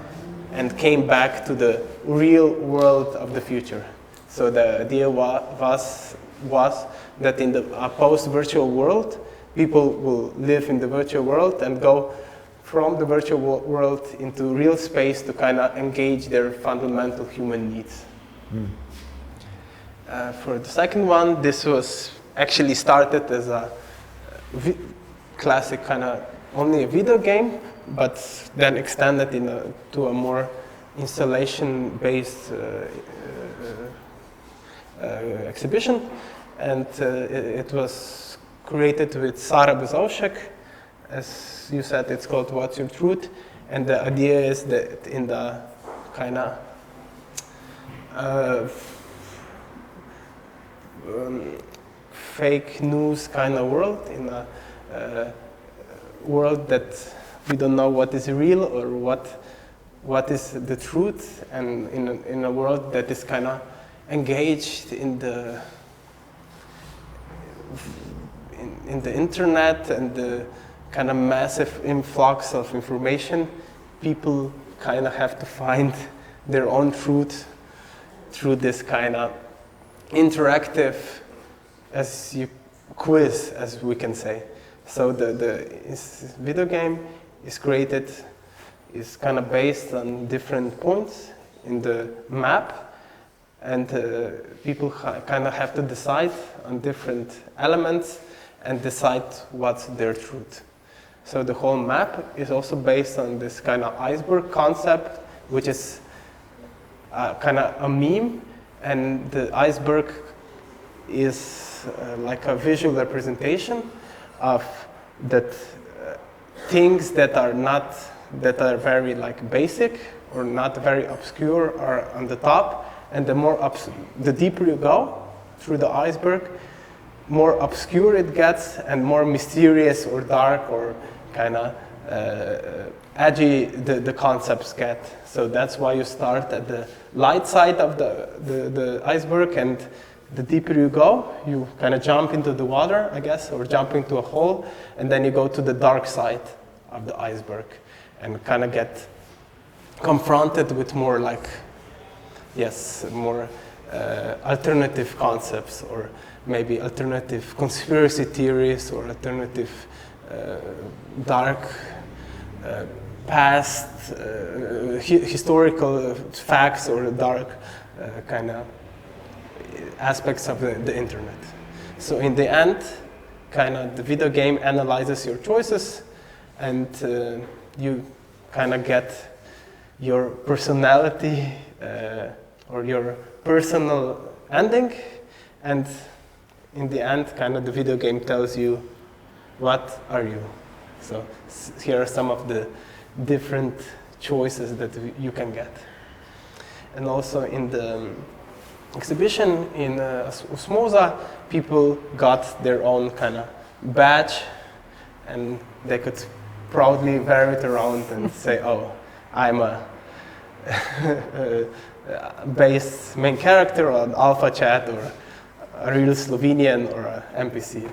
and came back to the real world of the future. So the idea was that in the post-virtual world, people will live in the virtual world and go from the virtual world into real space to kind of engage their fundamental human needs. For the second one, this was actually started as a classic kind of only a video game, but then extended to a more installation-based exhibition, and it was created with Sara Bezaušek. As you said, it's called What's Your Truth, and the idea is that in the kind of fake news kind of world, in a world that we don't know what is real or what is the truth, and in a world that is kind of engaged in the internet and the kind of massive influx of information, people kind of have to find their own truth through this kind of interactive quiz, as we can say. So the video game is created, is kind of based on different points in the map, and people kind of have to decide on different elements and decide what's their truth. So the whole map is also based on this kind of iceberg concept, which is kind of a meme, and the iceberg is like a visual representation of that things that are very like basic or not very obscure are on the top, and the deeper you go through the iceberg, more obscure it gets and more mysterious or dark or kind of edgy the concepts get. So that's why you start at the light side of the iceberg, and the deeper you go, you kind of jump into the water, I guess, or jump into a hole, and then you go to the dark side of the iceberg and kind of get confronted with more like, more alternative concepts, or maybe alternative conspiracy theories, or alternative dark past historical facts, or dark kind of aspects of the internet. So in the end, kind of the video game analyzes your choices, and you kind of get your personality or your personal ending, and in the end, kind of the video game tells you, what are you? So here are some of the different choices that you can get. And also in the exhibition in Osmosa, people got their own kind of badge, and they could proudly wear it around and say, oh, I'm a base main character on Alpha Chat, or a real Slovenian, or an NPC.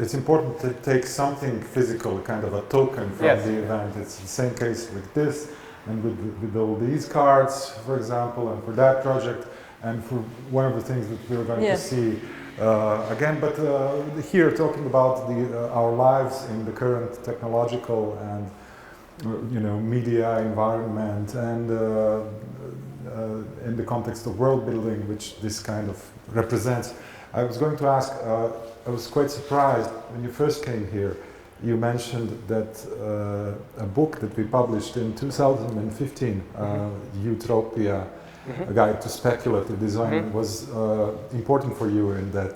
It's important to take something physical, kind of a token from the event. It's the same case with this, and with all these cards, for example, and for that project, and for one of the things that we're going to see again. But here, talking about our lives in the current technological and media environment, and in the context of world building, which this kind of represents. I was going to ask, I was quite surprised when you first came here. You mentioned that a book that we published in 2015, Utopia, A Guide to Speculative Design, was important for you in that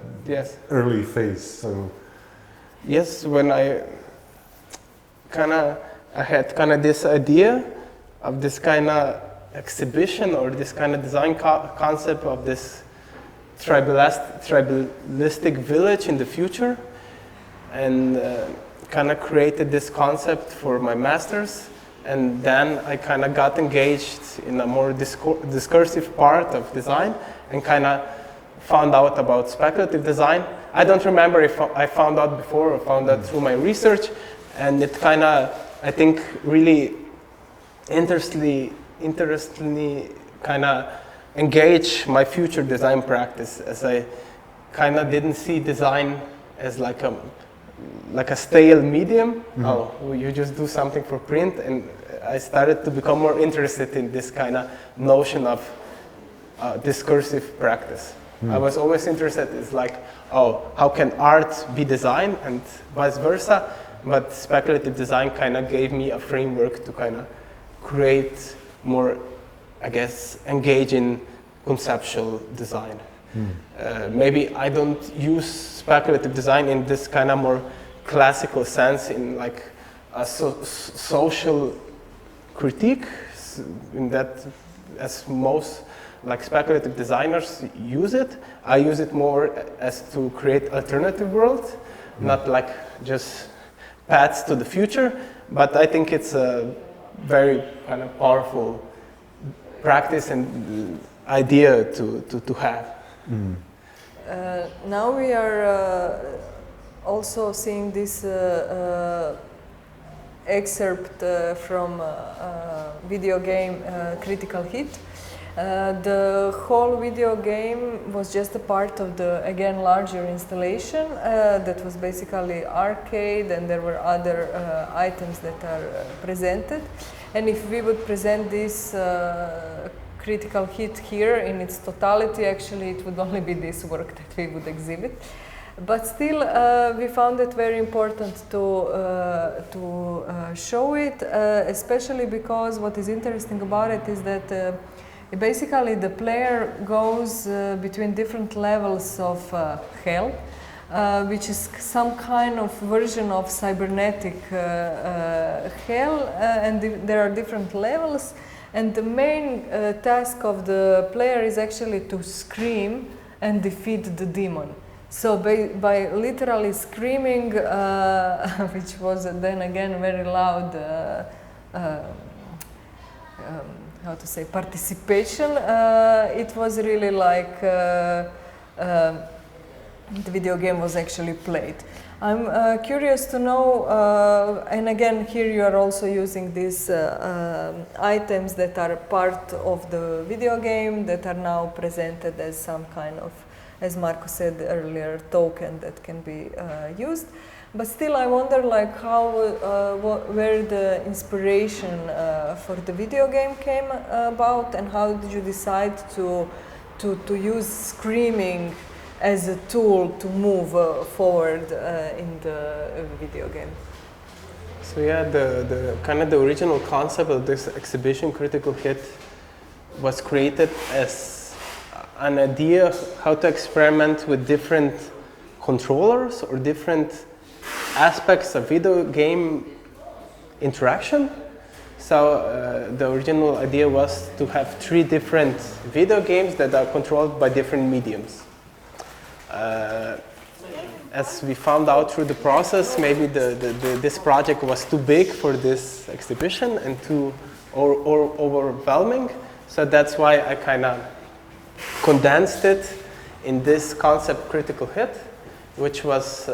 early phase. So, yes, when I had kind of this idea of this kind of exhibition, or this kind of design concept of this tribalistic village in the future, and kind of created this concept for my master's, and then I kind of got engaged in a more discursive part of design, and kind of found out about speculative design. I don't remember if I found out before or found out through my research, and it kind of, I think, really interestingly kind of engage my future design practice, as I kind of didn't see design as like a stale medium. Oh, you just do something for print, and I started to become more interested in this kind of notion of discursive practice. I was always interested, it's like, oh, how can art be design and vice versa? But speculative design kind of gave me a framework to kind of create more, I guess, engaging conceptual design. Maybe I don't use speculative design in this kind of more classical sense, in like a social critique, in that as most like speculative designers use it. I use it more as to create alternative world, not like just paths to the future, but I think it's a very kind of powerful practice and idea to have. Now we are also seeing this excerpt from video game Critical Hit. The whole video game was just a part of the, again, larger installation that was basically arcade, and there were other items that are presented. And if we would present this Critical Hit here in its totality, actually it would only be this work that we would exhibit. But still, we found it very important to show it, especially because what is interesting about it is that basically the player goes between different levels of hell, which is some kind of version of cybernetic hell, and there are different levels. And the main task of the player is actually to scream and defeat the demon. So by literally screaming, which was then again very loud, how to say, participation, it was really like the video game was actually played. I'm curious to know, and again here you are also using these items that are part of the video game that are now presented as some kind of, as Marko said earlier, token that can be used. But still I wonder like how, where the inspiration for the video game came about, and how did you decide to use screaming as a tool to move forward in the video game? So yeah, the kind of the original concept of this exhibition, Critical Hit, was created as an idea how to experiment with different controllers or different aspects of video game interaction. So the original idea was to have 3 different video games that are controlled by different mediums. As we found out through the process, maybe this project was too big for this exhibition and too overwhelming. So that's why I kind of condensed it in this concept, Critical Hit, which was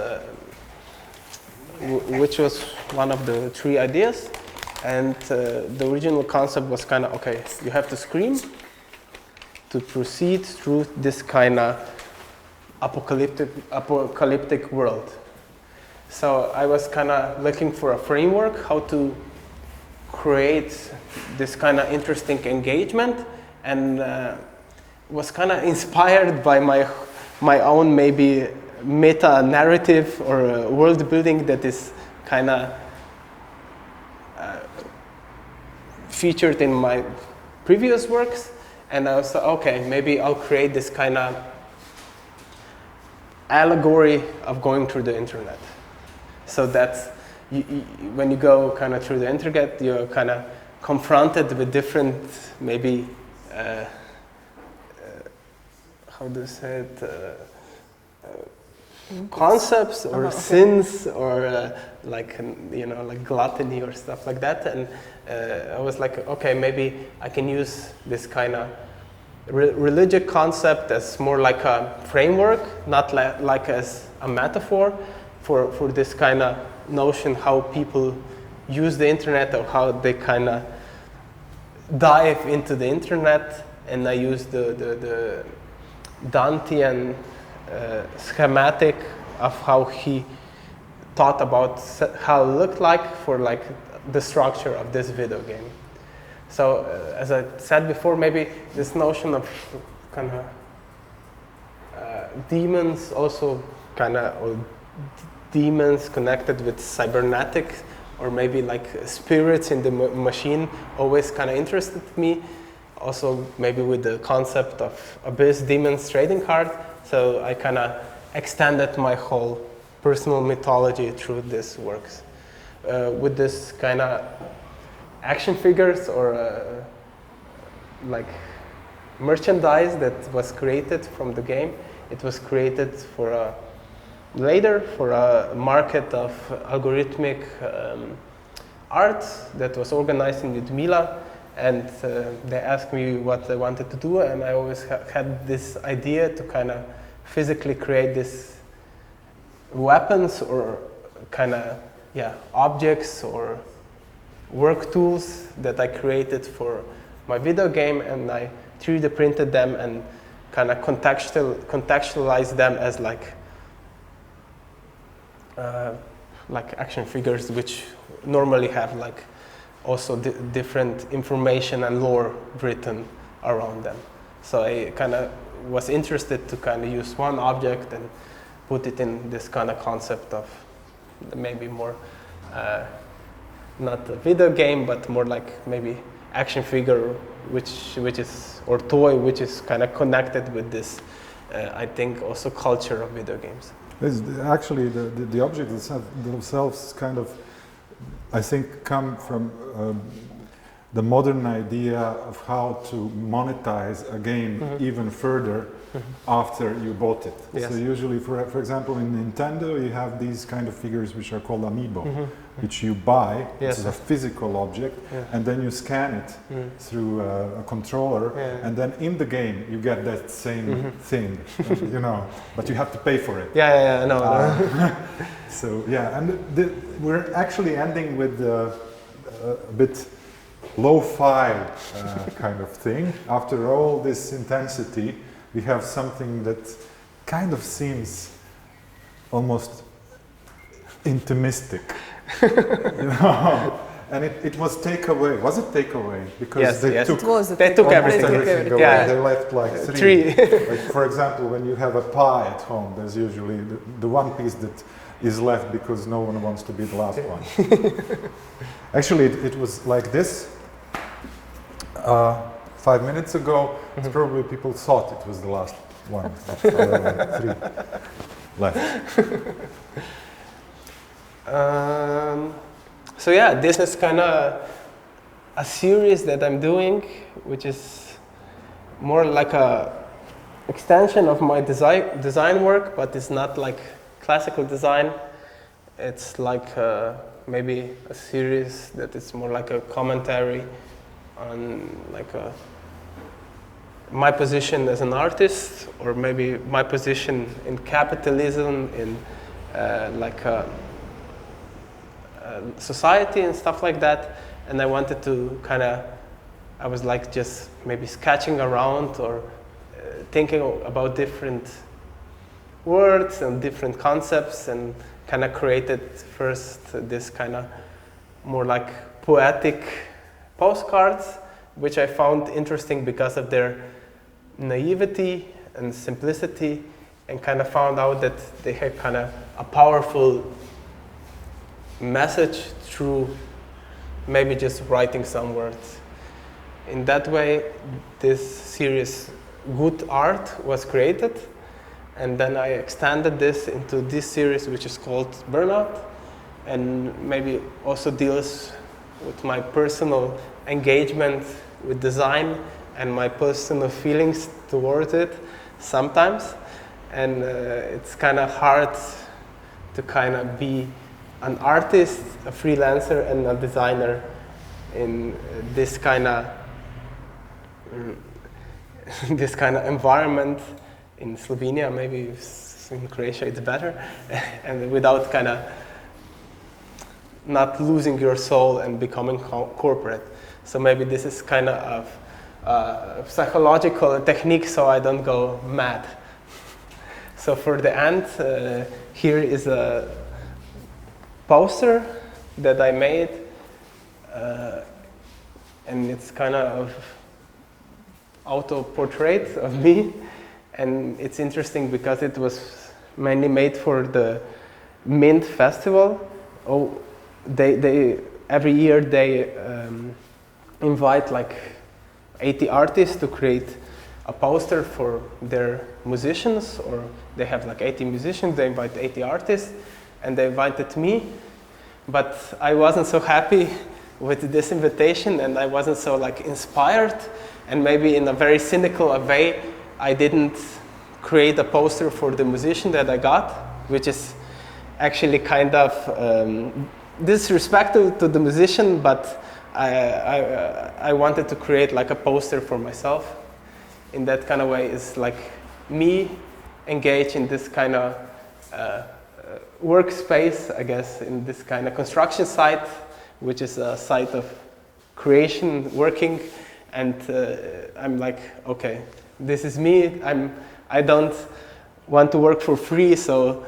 one of the 3 ideas. And the original concept was kind of, okay, you have to scream to proceed through this kind of apocalyptic world. So I was kind of looking for a framework how to create this kind of interesting engagement, and was kind of inspired by my own maybe meta narrative or world building that is kind of featured in my previous works. And I was like, okay, maybe I'll create this kind of allegory of going through the internet. So that's, when you go kind of through the internet, you're kind of confronted with different, maybe, how do you say it, concepts or sins or like, you know, like gluttony or stuff like that. And I was like, okay, maybe I can use this kind of religious concept as more like a framework, not like as a metaphor for this kind of notion how people use the internet or how they kind of dive into the internet. And I use the Dantean schematic of how he thought about how it looked like for like the structure of this video game. So as I said before, maybe this notion of kind of demons also kind of, or demons connected with cybernetic, or maybe like spirits in the machine always kind of interested me. Also maybe with the concept of Abyss Demons trading card. So I kind of extended my whole personal mythology through these works. With this kind of action figures or like merchandise that was created from the game. It was created for later for a market of algorithmic art that was organized in Ludmila, and they asked me what I wanted to do, and I always had this idea to kind of physically create these weapons or kind of objects or work tools that I created for my video game, and I 3D printed them and kind of contextualized them as like action figures, which normally have like also different information and lore written around them. So I kind of was interested to kind of use one object and put it in this kind of concept of maybe more not a video game, but more like maybe action figure, which is, or toy, which is kind of connected with this, I think, also culture of video games. Actually, the objects themselves kind of, I think, come from the modern idea of how to monetize a game even further after you bought it. Yes. So usually, for example, in Nintendo, you have these kind of figures which are called amiibo, which you buy. Yes. It's a physical object, and then you scan it through a controller, and then in the game you get that same thing, you know, but you have to pay for it. I know. So yeah, and we're actually ending with a bit lo-fi kind of thing. After all this intensity, we have something that kind of seems almost intimistic, you know. And it was takeaway. Was it takeaway? Because yes, they took everything. Away. Yeah. They left like three. Like, for example, when you have a pie at home, there's usually the one piece that is left because no one wants to be the last one. Actually, it was like this. 5 minutes ago, it's probably people thought it was the last one. Three left. So yeah, this is kind of a series that I'm doing, which is more like a extension of my design work, but it's not like classical design. It's like maybe a series that is more like a commentary on like my position as an artist, or maybe my position in capitalism, in society and stuff like that. And I wanted to kind of, I was like just maybe sketching around or thinking about different words and different concepts, and kind of created first this kind of more like poetic postcards, which I found interesting because of their naivety and simplicity, and kind of found out that they had kind of a powerful message through maybe just writing some words. In that way, this series, Good Art, was created, and then I extended this into this series, which is called Burnout, and maybe also deals with my personal engagement with design and my personal feelings towards it sometimes. And it's kind of hard to kind of be an artist, a freelancer, and a designer in this kind of environment in Slovenia. Maybe in Croatia it's better, and without kind of not losing your soul and becoming corporate. So maybe this is kind of a psychological technique so I don't go mad. So for the end, here is a poster that I made, and it's kind of auto-portrait of me, And it's interesting because it was mainly made for the Mint Festival. Oh, they every year they invite like 80 artists to create a poster for their musicians, or they have like 80 musicians, they invite 80 artists, and they invited me, but I wasn't so happy with this invitation, and I wasn't so like inspired, and maybe in a very cynical way, I didn't create a poster for the musician that I got, which is actually kind of disrespectful to the musician, but I wanted to create like a poster for myself. In that kind of way, it's like me engaged in this kind of workspace, I guess, in this kind of construction site, which is a site of creation, working, and I'm like, okay, this is me. I don't want to work for free, so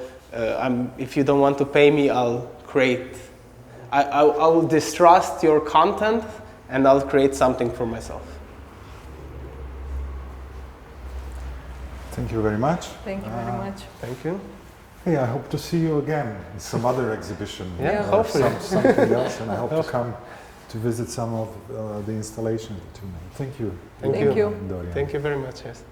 if you don't want to pay me, I'll create. I will distrust your content, and I'll create something for myself. Thank you very much. Thank you very much. Thank you. Hey, I hope to see you again in some other exhibition. Yeah, or hopefully. Something else, and I hope to come to visit some of the installations that you made. Thank you. Thank you. Dorijan. Thank you very much, yes.